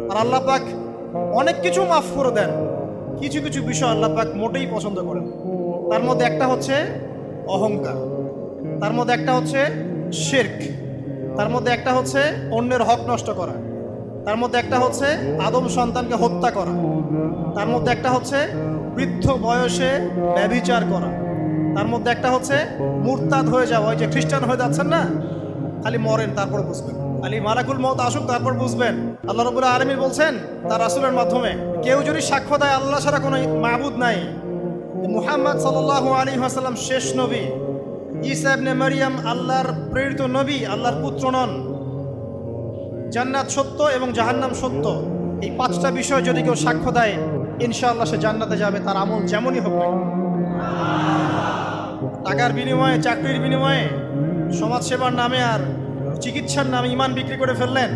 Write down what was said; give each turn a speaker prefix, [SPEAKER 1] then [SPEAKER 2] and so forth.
[SPEAKER 1] আর আল্লাহ পাক অনেক কিছু মাফ করে দেন, কিছু কিছু বিষয় আল্লাহ পাক মোটেই পছন্দ করেন। তার মধ্যে একটা হচ্ছে অহংকার, তার মধ্যে একটা হচ্ছে শিরক, তার মধ্যে একটা হচ্ছে অন্যের হক নষ্ট করা, তার মধ্যে একটা হচ্ছে আদম সন্তানকে হত্যা করা, তার মধ্যে একটা হচ্ছে বৃদ্ধ বয়সে ব্যভিচার করা, তার মধ্যে একটা হচ্ছে মুরতাদ হয়ে যাওয়া। ওই যে খ্রিস্টান হয়ে যাচ্ছেন না, খালি মরেন তারপর বুঝবেন, খালি মালাকুল মউত আসুক তারপর বুঝবেন। আল্লাহ রাব্বুল আলামিন বলছেন তার রাসূলের মাধ্যমে, কেউ যদি সাক্ষ্য দেয় আল্লাহ ছাড়া কোনো মাবুদ নাই, মুহাম্মদ সাল্লাল্লাহু আলাইহি ওয়াসাল্লাম শেষ নবী, ঈসা ইবনে মারইয়াম আল্লাহর প্রেরিত নবী, আল্লাহর পুত্র নন, জান্নাত সত্য এবং জাহান্নাম সত্য, এই পাঁচটা বিষয় যদি কেউ সাক্ষ্য দেয় ইনশাআল্লাহ সে জান্নাতে যাবে, তার আমল যেমনই হোক না কেন। টাকার বিনিময়ে, চাকরির বিনিময়ে, সমাজসেবার নামে আর চিকিৎসার নামে ইমান বিক্রি করে ফেললেন,